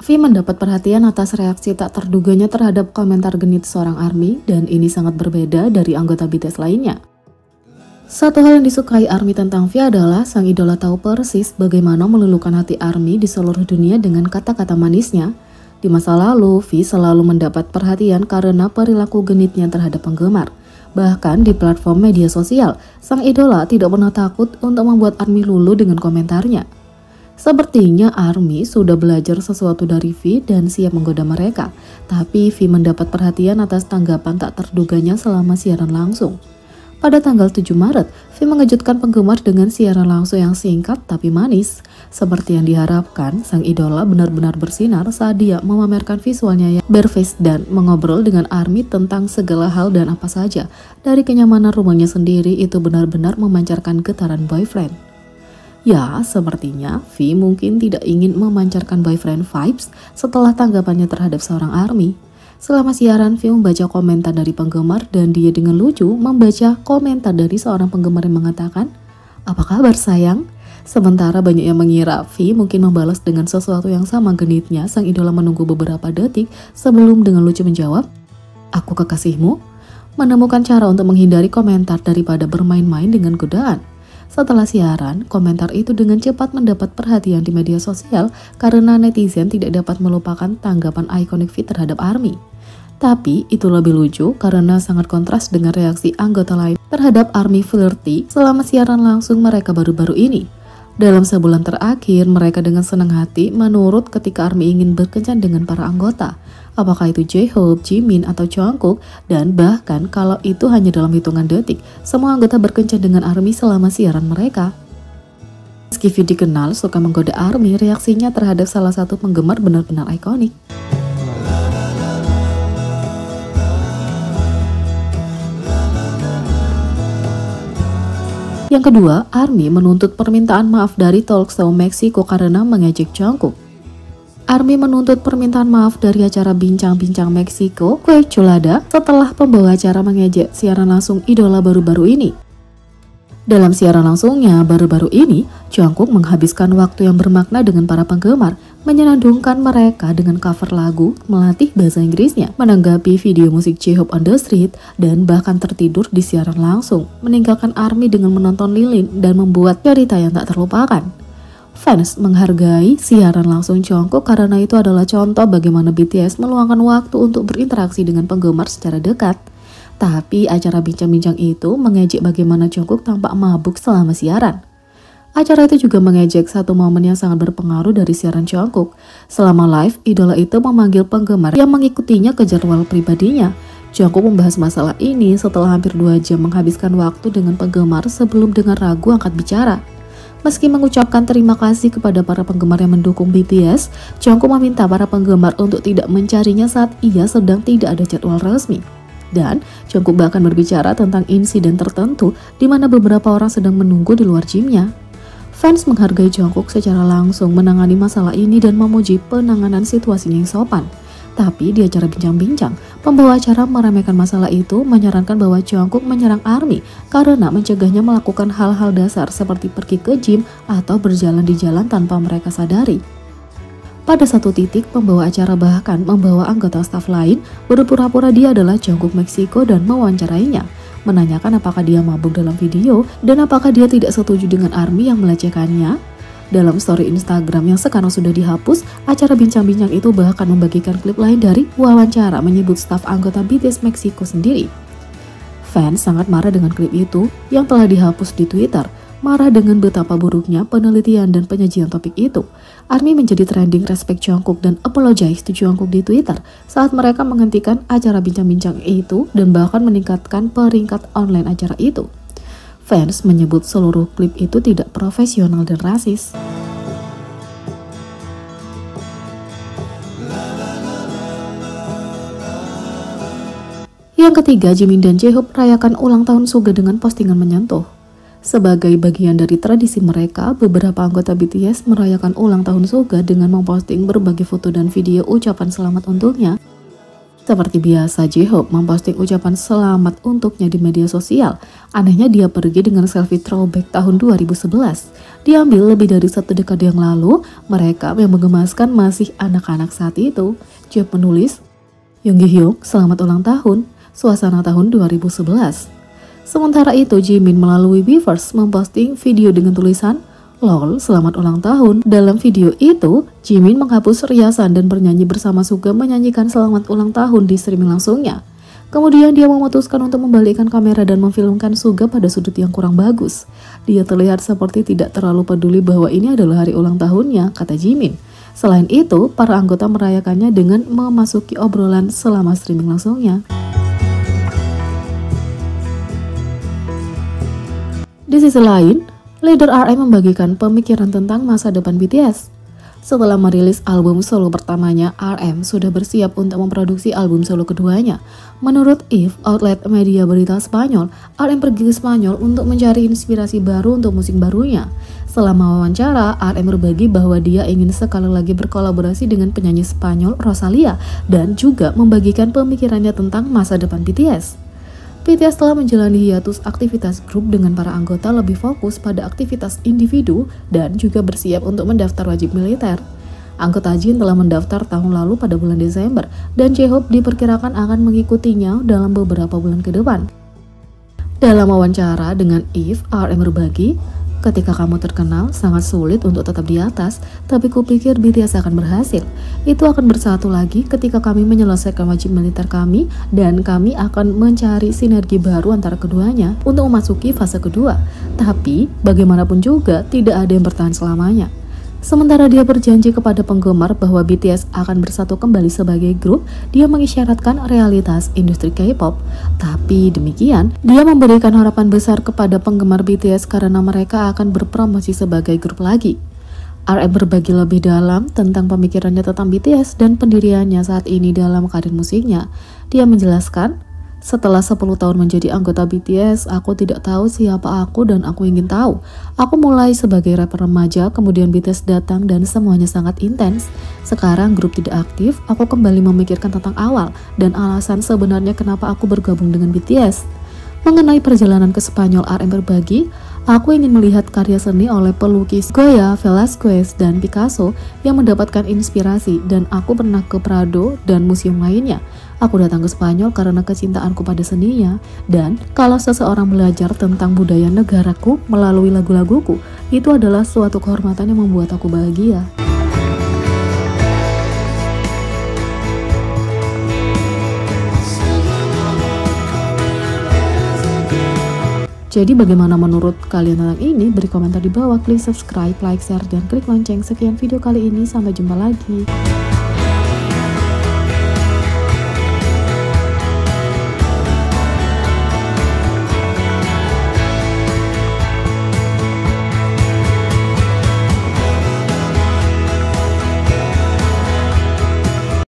V mendapat perhatian atas reaksi tak terduganya terhadap komentar genit seorang ARMY, dan ini sangat berbeda dari anggota BTS lainnya. Satu hal yang disukai ARMY tentang V adalah sang idola tahu persis bagaimana meluluhkan hati ARMY di seluruh dunia dengan kata-kata manisnya. Di masa lalu, V selalu mendapat perhatian karena perilaku genitnya terhadap penggemar. Bahkan di platform media sosial, sang idola tidak pernah takut untuk membuat ARMY luluh dengan komentarnya. Sepertinya ARMY sudah belajar sesuatu dari V dan siap menggoda mereka, tapi V mendapat perhatian atas tanggapan tak terduganya selama siaran langsung. Pada tanggal 7 Maret, V mengejutkan penggemar dengan siaran langsung yang singkat tapi manis. Seperti yang diharapkan, sang idola benar-benar bersinar saat dia memamerkan visualnya yang barefaced dan mengobrol dengan ARMY tentang segala hal dan apa saja. Dari kenyamanan rumahnya sendiri, itu benar-benar memancarkan getaran boyfriend. Ya, sepertinya V mungkin tidak ingin memancarkan boyfriend vibes setelah tanggapannya terhadap seorang ARMY. Selama siaran, V membaca komentar dari penggemar dan dia dengan lucu membaca komentar dari seorang penggemar yang mengatakan, "Apa kabar sayang?" Sementara banyak yang mengira V mungkin membalas dengan sesuatu yang sama genitnya, sang idola menunggu beberapa detik sebelum dengan lucu menjawab, "Aku kekasihmu." Menemukan cara untuk menghindari komentar daripada bermain-main dengan godaan. Setelah siaran, komentar itu dengan cepat mendapat perhatian di media sosial karena netizen tidak dapat melupakan tanggapan ikonik V terhadap ARMY. Tapi itu lebih lucu karena sangat kontras dengan reaksi anggota lain terhadap ARMY flirty selama siaran langsung mereka baru-baru ini. Dalam sebulan terakhir, mereka dengan senang hati menurut ketika ARMY ingin berkencan dengan para anggota. Apakah itu J-Hope, Jimin, atau Jungkook, dan bahkan kalau itu hanya dalam hitungan detik, semua anggota berkencan dengan ARMY selama siaran mereka. Meski V dikenal suka menggoda ARMY, reaksinya terhadap salah satu penggemar benar-benar ikonik. Yang kedua, ARMY menuntut permintaan maaf dari talkshow Meksiko karena mengejek Jungkook. ARMY menuntut permintaan maaf dari acara Bincang-Bincang Meksiko, Kue Chulada, setelah pembawa acara mengejek siaran langsung idola baru-baru ini. Dalam siaran langsungnya baru-baru ini, Jungkook menghabiskan waktu yang bermakna dengan para penggemar, menyenandungkan mereka dengan cover lagu, melatih bahasa Inggrisnya, menanggapi video musik J-Hope on the Street, dan bahkan tertidur di siaran langsung, meninggalkan ARMY dengan menonton lilin dan membuat cerita yang tak terlupakan. Fans menghargai siaran langsung Jungkook karena itu adalah contoh bagaimana BTS meluangkan waktu untuk berinteraksi dengan penggemar secara dekat. Tapi acara bincang-bincang itu mengejek bagaimana Jungkook tampak mabuk selama siaran. Acara itu juga mengejek satu momen yang sangat berpengaruh dari siaran Jungkook. Selama live, idola itu memanggil penggemar yang mengikutinya ke jadwal pribadinya. Jungkook membahas masalah ini setelah hampir 2 jam menghabiskan waktu dengan penggemar sebelum dengan ragu angkat bicara. Meski mengucapkan terima kasih kepada para penggemar yang mendukung BTS, Jungkook meminta para penggemar untuk tidak mencarinya saat ia sedang tidak ada jadwal resmi. Dan Jungkook bahkan berbicara tentang insiden tertentu di mana beberapa orang sedang menunggu di luar gymnya. Fans menghargai Jungkook secara langsung menangani masalah ini dan memuji penanganan situasinya yang sopan. Tapi di acara bincang-bincang, pembawa acara meremehkan masalah itu, menyarankan bahwa Jungkook menyerang ARMY karena mencegahnya melakukan hal-hal dasar seperti pergi ke gym atau berjalan di jalan tanpa mereka sadari. Pada satu titik, pembawa acara bahkan membawa anggota staf lain berpura-pura dia adalah Jungkook Meksiko dan mewawancarainya, menanyakan apakah dia mabuk dalam video dan apakah dia tidak setuju dengan ARMY yang melecehkannya. Dalam story Instagram yang sekarang sudah dihapus, acara bincang-bincang itu bahkan membagikan klip lain dari wawancara menyebut staf anggota BTS Meksiko sendiri. Fans sangat marah dengan klip itu yang telah dihapus di Twitter, marah dengan betapa buruknya penelitian dan penyajian topik itu. ARMY menjadi trending respect Jungkook dan apologize to Jungkook di Twitter saat mereka menghentikan acara bincang-bincang itu dan bahkan meningkatkan peringkat online acara itu. Fans menyebut seluruh klip itu tidak profesional dan rasis. Yang ketiga, Jimin dan J-Hope rayakan ulang tahun Suga dengan postingan menyentuh. Sebagai bagian dari tradisi mereka, beberapa anggota BTS merayakan ulang tahun Suga dengan memposting berbagai foto dan video ucapan selamat untuknya. Seperti biasa, J-Hope memposting ucapan selamat untuknya di media sosial. Anehnya dia pergi dengan selfie throwback tahun 2011. Diambil lebih dari 1 dekade yang lalu, mereka yang menggemaskan masih anak-anak saat itu. J-Hope menulis, Yoongi-hyuk, selamat ulang tahun, suasana tahun 2011. Sementara itu, Jimin melalui Weverse memposting video dengan tulisan, LOL, selamat ulang tahun. Dalam video itu, Jimin menghapus riasan dan bernyanyi bersama Suga menyanyikan selamat ulang tahun di streaming langsungnya. Kemudian dia memutuskan untuk membalikkan kamera dan memfilmkan Suga pada sudut yang kurang bagus. Dia terlihat seperti tidak terlalu peduli bahwa ini adalah hari ulang tahunnya, kata Jimin. Selain itu, para anggota merayakannya dengan memasuki obrolan selama streaming langsungnya. Di sisi lain, leader RM membagikan pemikiran tentang masa depan BTS. Setelah merilis album solo pertamanya, RM sudah bersiap untuk memproduksi album solo keduanya. Menurut IF, outlet media berita Spanyol, RM pergi ke Spanyol untuk mencari inspirasi baru untuk musik barunya. Selama wawancara, RM berbagi bahwa dia ingin sekali lagi berkolaborasi dengan penyanyi Spanyol Rosalia dan juga membagikan pemikirannya tentang masa depan BTS. BTS telah menjalani hiatus aktivitas grup dengan para anggota lebih fokus pada aktivitas individu dan juga bersiap untuk mendaftar wajib militer. Anggota Jin telah mendaftar tahun lalu pada bulan Desember dan J-Hope diperkirakan akan mengikutinya dalam beberapa bulan ke depan. Dalam wawancara dengan IF, RM berbagi, ketika kamu terkenal, sangat sulit untuk tetap di atas, tapi kupikir BTS akan berhasil. Itu akan bersatu lagi ketika kami menyelesaikan wajib militer kami dan kami akan mencari sinergi baru antara keduanya untuk memasuki fase kedua. Tapi, bagaimanapun juga, tidak ada yang bertahan selamanya. Sementara dia berjanji kepada penggemar bahwa BTS akan bersatu kembali sebagai grup, dia mengisyaratkan realitas industri K-pop. Tapi demikian, dia memberikan harapan besar kepada penggemar BTS karena mereka akan berpromosi sebagai grup lagi. RM berbagi lebih dalam tentang pemikirannya tentang BTS dan pendiriannya saat ini dalam karir musiknya. Dia menjelaskan, setelah 10 tahun menjadi anggota BTS, aku tidak tahu siapa aku dan aku ingin tahu. Aku mulai sebagai rapper remaja, kemudian BTS datang dan semuanya sangat intens. Sekarang grup tidak aktif, aku kembali memikirkan tentang awal dan alasan sebenarnya kenapa aku bergabung dengan BTS. Mengenai perjalanan ke Spanyol, RM berbagi, aku ingin melihat karya seni oleh pelukis Goya, Velázquez, dan Picasso yang mendapatkan inspirasi dan aku pernah ke Prado dan museum lainnya. Aku datang ke Spanyol karena kecintaanku pada seninya dan kalau seseorang belajar tentang budaya negaraku melalui lagu-laguku, itu adalah suatu kehormatan yang membuat aku bahagia. Jadi bagaimana menurut kalian tentang ini? Beri komentar di bawah, klik subscribe, like, share, dan klik lonceng. Sekian video kali ini, sampai jumpa lagi.